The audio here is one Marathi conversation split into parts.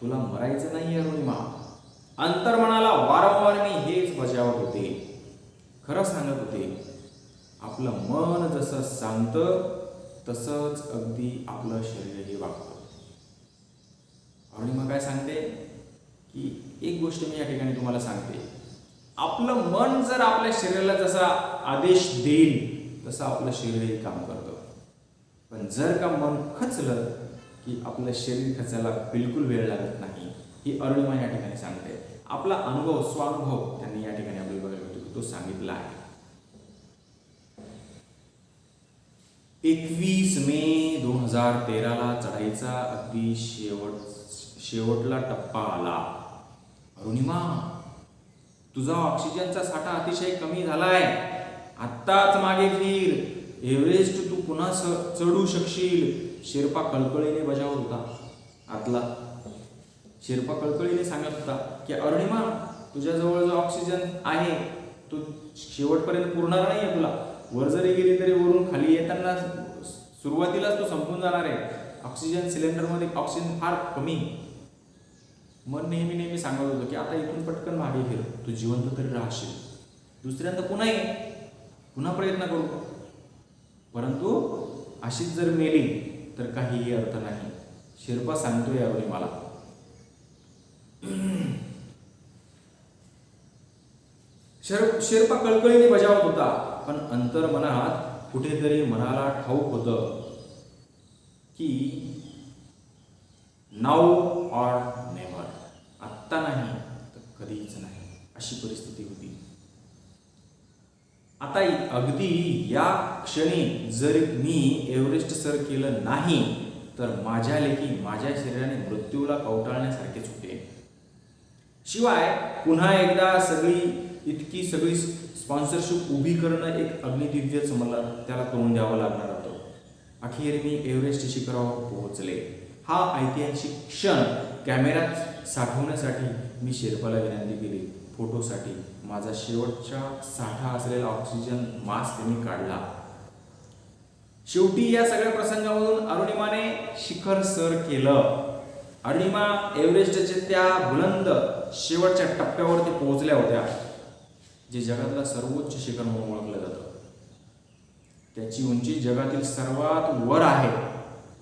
तुला मरायचं नाही अरुणिमा. अंतर्मनाला वारंवार मी हेच बजावत होते. खरं सांगत होते. आपलं मन जसं सांगतं तसंच अगदी आपलं शरीरही वागतं. अरुणिमा काय सांगते की एक गोष्ट मी या ठिकाणी तुम्हाला सांगते. आपलं मन जर आपल्या शरीराला जसा आदेश देईल तसं आपलं शरीरही काम करतं. पण जर का मन खचलं की आपलं शरीर खचायला बिलकुल वेळ लागत नाही. ही अरुणिमा या ठिकाणी सांगते. आपला अनुभव स्वानुभव त्यांनी या ठिकाणी आपल्याला बघायला तो सांगितला आहे. 21 मे 2013ला चढाईचा अगदी शेवटला टप्पा आला. अरुणिमा, तुझा ऑक्सिजनचा साठा अतिशय कमी झालाय. आत्ताच मागे फिर. एव्हरेस्ट तू पुन्हा चढू शकशील. शेर्पा कळकळीने बजावत होता. आतला शेर्पा कळकळीने सांगत होता की अरुणिमा, तुझ्याजवळ जो ऑक्सिजन आहे तो शेवटपर्यंत पुरणार नाही आहे तुला. वर जरी गेली तरी वरून खाली येताना सुरुवातीलाच तो संपून जाणार आहे. ऑक्सिजन सिलेंडरमध्ये ऑक्सिजन फार कमी. मन नेहमी सांगत होतं की आता इथून पटकन मागे फिर, तू जिवंत तरी राहशील. दुसऱ्यांदा पुन्हा प्रयत्न करू. परंतु अशीच जर मेली तर काहीही अर्थ नाही. शेर्पा सांगतोय यावेळी मला. शेर्पा कळकळीने बजावत होता. पण अंतर्मनात कुठेतरी मनाला ठाऊक होतं की नाऊ ऑर नेव्हर. आत्ता नाही तर कधीच नाही, अशी परिस्थिती होती. आता अगदी या क्षणी जर मी एव्हरेस्ट सर केलं नाही तर माझ्या लेखी माझ्या शरीराने मृत्यूला कवटाळण्यासारखेच होते. शिवाय पुन्हा एकदा इतकी सगळी स्पॉन्सरशिप उभी करणं एक अग्निदिव्यच मला त्याला तोंड द्यावं लागणार होतं. अखेर मी एव्हरेस्ट शिखरावर पोहोचले. हा ऐतिहासिक क्षण कॅमेऱ्यात साठवण्यासाठी मी शेर्पाला विनंती केली. फोटोसाठी माझा शेवटचा साठा असलेला ऑक्सिजन मास्क त्यांनी काढला. शेवटी या सगळ्या प्रसंगामधून अरुणिमाने शिखर सर केलं. अरुणिमा एव्हरेस्टच्या त्या बुलंद शेवटच्या टप्प्यावर ते पोहोचल्या होत्या, जे जगातलं सर्वोच्च शिखर म्हणून ओळखलं जातं. त्याची उंची जगातील सर्वात वर आहे.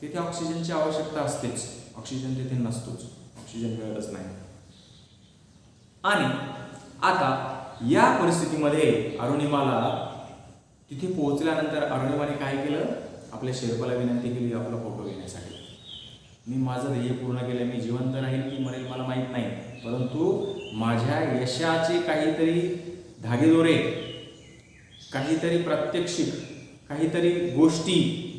तिथे ऑक्सिजनची आवश्यकता असतेच. ऑक्सिजन तिथे नसतोच. ऑक्सिजन मिळतच नाही. आणि आता या परिस्थितीमध्ये अरुणिमाला तिथे पोहोचल्यानंतर अरुणिमाने काय केलं? आपल्या शेर्पाला विनंती केली आपला फोटो घेण्यासाठी. मी माझं ध्येय पूर्ण केलं. मी जिवंत राहील की मरेल मला माहीत नाही, परंतु माझ्या यशाचे काहीतरी धागेदोरे, काहीतरी प्रात्यक्षिक, काहीतरी गोष्टी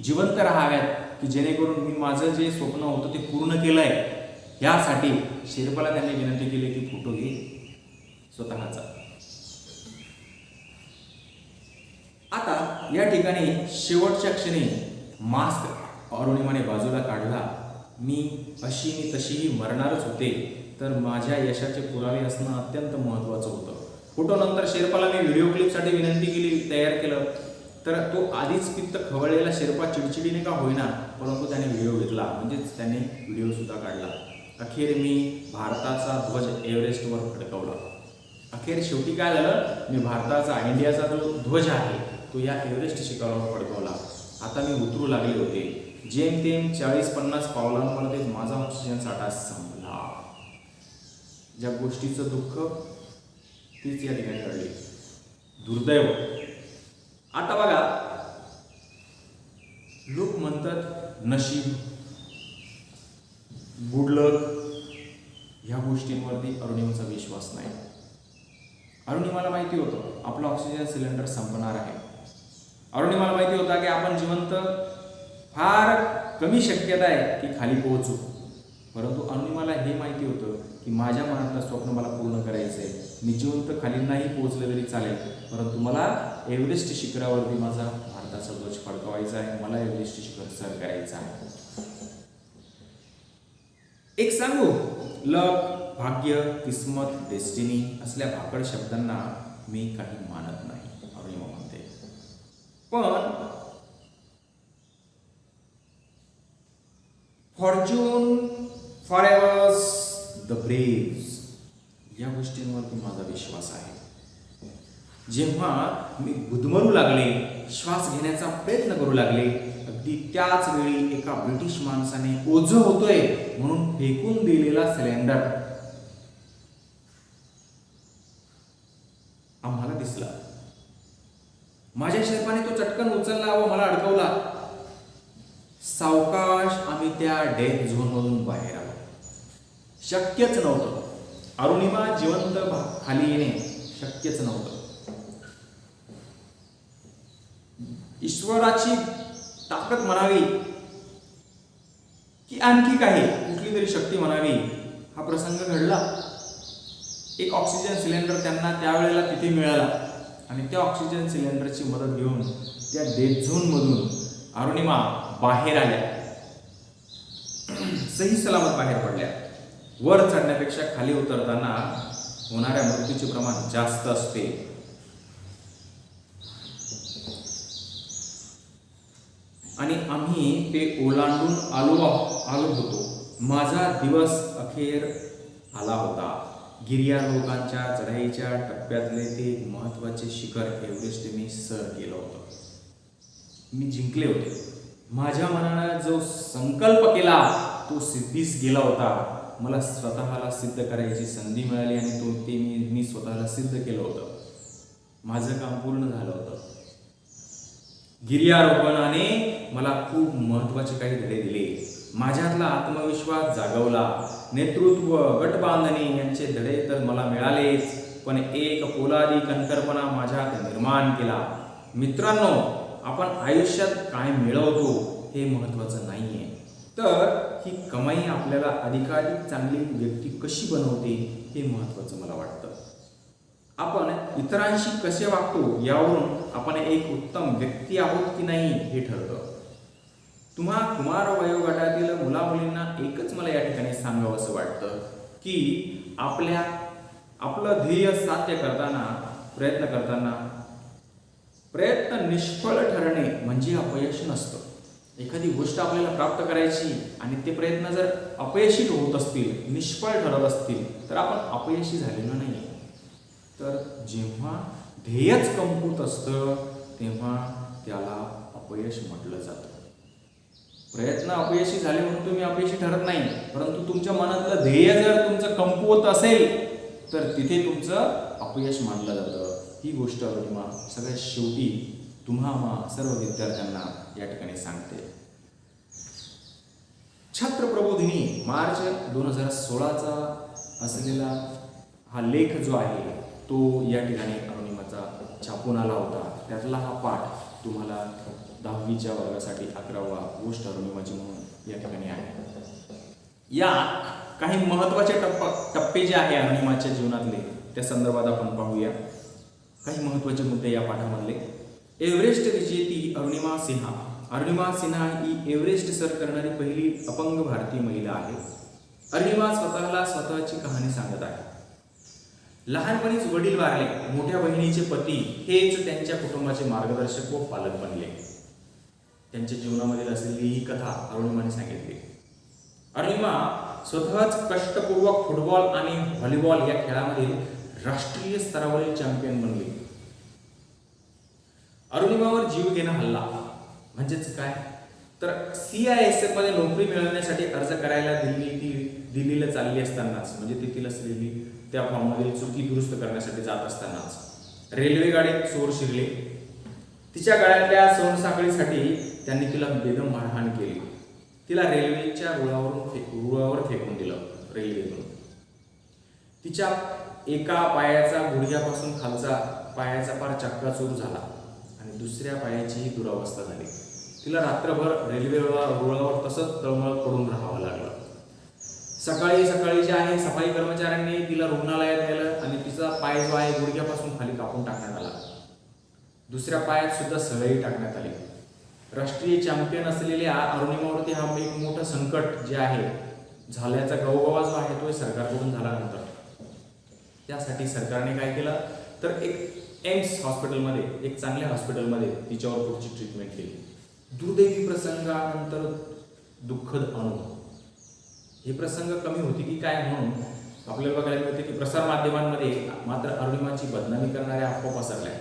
जिवंत राहाव्यात की जेणेकरून मी माझं जे स्वप्न होतं ते पूर्ण केलं आहे. यासाठी शेर्पाला त्यांनी विनंती केली की फोटो घे स्वतःचा. आता या ठिकाणी शेवटच्या क्षणी मास्क अरुणिमाने बाजूला काढला. मी तशीही मरणारच होते, तर माझ्या यशाचे पुरावे असणं अत्यंत महत्त्वाचं होतं. फोटो नंतर शेर्पाला मी व्हिडिओ क्लिपसाठी विनंती केली, तयार केलं. तर तो आधीच पित्त खवळलेला शेर्पा चिडचिडीने का होईना, परंतु त्याने व्हिडिओ घेतला, म्हणजेच त्याने व्हिडिओसुद्धा काढला. अखेर मी भारताचा ध्वज एव्हरेस्टवर फडकवला. अखेर शेवटी काय झालं, मी भारताचा, इंडियाचा जो ध्वज आहे तो या एव्हरेस्ट शिखरावर फडकवला. आता मी उतरू लागले होते. जेमतेम 40-50 पावलांमध्येच माझा ऑक्सिजन साठा संपला. ज्या गोष्टीचं दुःख तीच या ठिकाणी घडली. दुर्दैव. आता बघा, लोक म्हणतात नशीब, गुड लक, ह्या गोष्टींवरती अरुणिमाचा विश्वास नाही. अरुणिमाला माहिती होतं आपलं ऑक्सिजन सिलेंडर संपणार आहे. अरुणिमाला माहिती होता की आपण जिवंत फार कमी शक्यता आहे की खाली पोहोचू. परंतु अरुणिमाला हे माहिती होतं की माझ्या मनातलं स्वप्न मला पूर्ण करायचं आहे. मी जिवंत खाली नाही पोहोचलं तरी चालेल, परंतु मला एव्हरेस्ट शिखरावरती माझा भारताचा ध्वज फडकवायचा आहे. मला एव्हरेस्ट शिखर सर करायचं आहे. एक सांगू, लक, भाग्य, किस्मत, डेस्टिनी असल्या भाकड शब्दांना मी काही मानत नाही, अरुणिमा म्हणते. पण फॉरएव्हर द ब्रेव्स, या गोष्टींवरती माझा विश्वास आहे. जेव्हा मी गुदमरू लागले, श्वास घेण्याचा प्रयत्न करू लागले, अगदी त्याच वेळी एका ब्रिटिश माणसाने ओझं होतोय म्हणून फेकून दिलेला सिलेंडर आम्हाला दिसला. माझ्या शेर्पाने तो चटकन उचलला व मला अडकवला. सावकाश आम्ही त्या डेथ झोन मधून बाहेर आलो. शक्यच नव्हतं, अरुणिमा जिवंत खाली येणे शक्यच नव्हतं. ईश्वराची ताकद म्हणावी की आणखी काही कुठली तरी शक्ती म्हणावी, हा प्रसंग घडला. एक ऑक्सिजन सिलेंडर त्यांना त्यावेळेला तिथे मिळाला आणि त्या ऑक्सिजन सिलेंडरची मदत घेऊन त्या डेथ झोन मधून अरुणिमा बाहेर आल्या, सही सलामत बाहेर पडल्या. वर चढण्यापेक्षा खाली उतरताना होणाऱ्या मृत्यूचे प्रमाण जास्त असते. आणि आम्ही ते ओलांडून आलो होतो. माझा दिवस अखेर आला होता. गिर्यारोहकांच्या चढाईच्या टप्प्यातले ते महत्वाचे शिखर एव्हरेस्ट मी सर केलं होतं. मी जिंकले होते. माझ्या मनानं जो संकल्प केला तो सिद्धीस गेला होता. मला स्वतःला सिद्ध करायची संधी मिळाली आणि ते मी स्वतःला सिद्ध केलं होतं. माझं काम पूर्ण झालं होतं. गिर्यारोहणाने मला खूप महत्वाचे काही धडे दिले. माझ्यातला आत्मविश्वास जागवला. नेतृत्व, गटबांधणी यांचे धडे तर मला मिळालेच, पण एक पोलादी कणखरपणा माझ्यात निर्माण केला. मित्रांनो, आपण आयुष्यात काय मिळवतो हे महत्वाचं नाहीये, तर ही कमाई आपल्याला अधिकाधिक चांगली व्यक्ती कशी बनवते हे महत्वाचं मला वाटतं. आपण इतरांशी कसे वागतो यावरून आपण एक उत्तम व्यक्ती आहोत की नाही हे ठरतं. कुमार वयोगटातील मुलामुलींना एकच मला या ठिकाणी सांगावं असं वाटतं की आपलं ध्येय साध्य करताना प्रयत्न निष्फळ ठरणे म्हणजे अपयश नसतं. एखादी गोष्ट आपल्याला प्राप्त करायची आणि ते प्रयत्न जर अपयशी होत असतील, निष्फळ ठरत असतील, तर आपण अपयशी झालेलो नाही. तर जेव्हा ध्येयच कमकुवत असतं तेव्हा त्याला अपयश म्हटलं जातं. प्रयत्न अपयशी झाले म्हणून तुम्ही अपयशी ठरत नाही, परंतु तुमच्या मनातलं ध्येय जर तुमचं कमकुवत असेल तर तिथे तुमचं अपयश मानलं जातं. ही गोष्ट अरुणिमा सगळ्यात शेवटी तुम्हा सर्व विद्यार्थ्यांना या ठिकाणी सांगते. छत्रप्रबोधिनी मार्च 2016चा असलेला हा लेख जो आहे तो या ठिकाणी अरुणिमाचा छापून आला होता. त्यातला हा पाठ तुम्हाला 10वीच्या वर्गासाठी 11वा गोष्ट अरुणिमाची म्हणून या ठिकाणी आहे. या काही महत्वाचे टप्पे जे आहे अरुणिमाच्या जीवनातले त्या संदर्भात आपण पाहूया. काही महत्वाचे मुद्दे या पाठामधले. एव्हरेस्ट विजेती अरुणिमा सिन्हा. अरुणिमा सिन्हा ही एव्हरेस्ट सर करणारी पहिली अपंग भारतीय महिला आहे. अरुणिमा स्वतःची कहाणी सांगत आहे. लहानपणीच वडील वारले. मोठ्या बहिणीचे पती हेच त्यांच्या कुटुंबाचे मार्गदर्शक व पालक बनले. त्यांच्या जीवनामधील असलेली ही कथा अरुणिमाने सांगितली. अरुणिमा स्वतःच कष्टपूर्वक फुटबॉल आणि व्हॉलीबॉल या खेळामधील राष्ट्रीय स्तरावरील चॅम्पियन बनली. अरुणिमावर जीव घेणं हल्ला म्हणजेच काय, तर CISF मध्ये नोकरी मिळवण्यासाठी अर्ज करायला दिल्लीला चालली असतानाच, म्हणजे तेथील असलेली त्या फॉर्ममधील चुकी दुरुस्त करण्यासाठी जात असतानाच रेल्वे गाडीत चोर शिरले. तिच्या गळ्यातल्या सोनसाखळीसाठी त्यांनी तिला बेदम मारहाण केली. तिला रेल्वेच्या रुळावर फेकून दिलं रेल्वेतून. तिच्या एका पायाचा गुडघ्यापासून खालचा पायाचा पार चक्काचूर झाला आणि दुसऱ्या पायाचीही दुरावस्था झाली. तिला रात्रभर रेल्वे रुळावर तसंच तळमळ पडून राहावं लागलं. सकाळी जे आहे सफाई कर्मचाऱ्यांनी तिला रुग्णालयात नेलं आणि तिचा पाय जो आहे गुडघ्यापासून खाली कापून टाकण्यात आला. दुसऱ्या पायात सुद्धा सळई टाकण्यात आली. राष्ट्रीय चॅम्पियन असलेल्या अरुणिमावरती हा एक मोठं संकट जे आहे झाल्याचा गवगवा जो आहे तो सरकारकडून झाला. नंतर त्यासाठी सरकारने काय केलं तर एक एम्स हॉस्पिटलमध्ये, एक चांगल्या हॉस्पिटलमध्ये तिच्यावर पुढची ट्रीटमेंट केली. दुर्दैवी प्रसंगानंतर दुःखद अनुभव. हे प्रसंग कमी होते की काय म्हणून आपल्याला बघायला मिळते की प्रसार माध्यमांमध्ये मात्र अरुणिमाची बदनामी करणाऱ्या अफवा पसरल्या.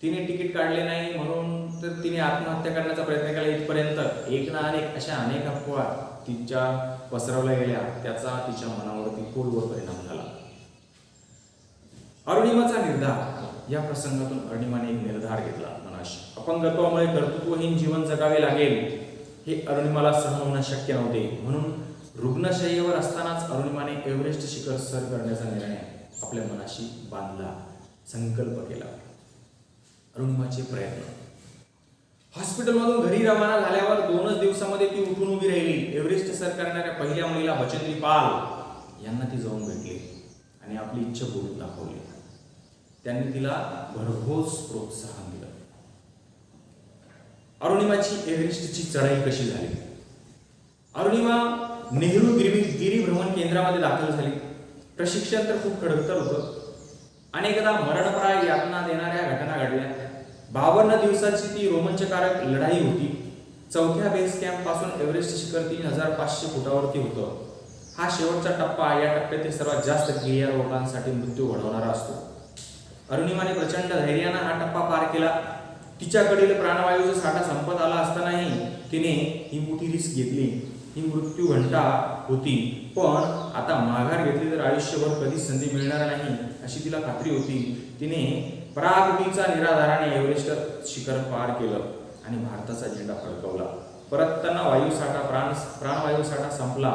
तिने तिकीट काढले नाही म्हणून तर तिने आत्महत्या करण्याचा प्रयत्न केला, इथपर्यंत एक ना अशा अनेक अफवा तिच्या पसरवल्या गेल्या. त्याचा तिच्या मनावरती खोलवर परिणाम झाला. अरुणिमाचा निर्धार, या प्रसंगातून अरुणिमाने एक निर्धार घेतला मनाशी. अपंगत्वामुळे कर्तृत्वहीन जीवन जगावे लागेल हे अरुणिमाला सहन होणं शक्य नव्हते. म्हणून रुग्णशय्येवर असतानाच अरुणिमाने एव्हरेस्ट शिखर सर करण्याचा निर्णय आपल्या मनाशी बांधला, संकल्प केला. अरुणिमाचे प्रयत्न. हॉस्पिटलमधून घरी रवाना झाल्यावर 2च दिवसामध्ये ती उठून उभी राहिली. एव्हरेस्ट सर करणाऱ्या पहिल्या मुलीला बचेंद्री पाल यांना ती जाऊन भेटली आणि आपली इच्छा बोलून दाखवली. त्यांनी तिला भरघोस प्रोत्साहन दिलं. अरुणिमाची एव्हरेस्टची चढाई कशी झाली? अरुणिमा नेहरू गिरिभ्रमण केंद्रामध्ये दाखल झाली. प्रशिक्षण तर खूप खडतर होतं. अनेकदा मरणप्राय यातना देणाऱ्या घटना घडल्या. 52 दिवसाची ती रोमांचकारक लढाई होती. 4थ्या बेस कॅम्प पासून एव्हरेस्ट शिखर 3500 फुटावरती होतं. हा शेवटचा टप्पा, या टप्प्यातील सर्वात जास्त गिर्यारोहकांसाठी मृत्यू घडवणारा असतो. अरुणिमाने प्रचंड धैर्यानं हा टप्पा पार केला. तिच्याकडील प्राणवायूचा साठा संपत आला असतानाही तिने ही मोठी रिस्क घेतली. ही मृत्यू घंटा होती, पण आता माघार घेतली तर आयुष्यभर कधीच संधी मिळणार नाही अशी तिला खात्री होती. तिने पराकोटीचा निराधाराने एव्हरेस्ट शिखर पार केलं आणि भारताचा झेंडा फडकवला. परतताना प्राणवायू साठा संपला.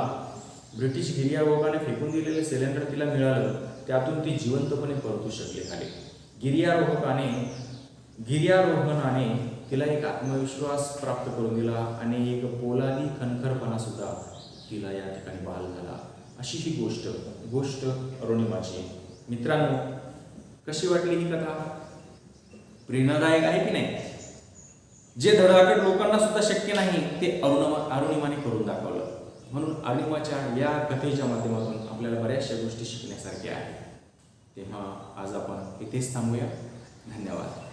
ब्रिटिश गिर्यारोहकाने फेकून दिलेले सिलेंडर तिला मिळालं. त्यातून ती जिवंतपणे परतू शकले खाली. गिर्यारोहणाने तिला एक आत्मविश्वास प्राप्त करून दिला आणि एक पोलादी खणखरपणा सुद्धा तिला या ठिकाणी बहाल झाला. अशी ही गोष्ट अरुणिमाची. मित्रांनो, कशी वाटली ही कथा? प्रेरणादायक आहे की नाही? जे धडाकेट लोकांना सुद्धा शक्य नाही ते अरुणिमाने करून दाखवलं. म्हणून अरुणिमाच्या या कथेच्या माध्यमातून आपल्याला बऱ्याचशा गोष्टी शिकण्यासारख्या आहेत. तेव्हा आज आपण इथेच थांबूया. धन्यवाद.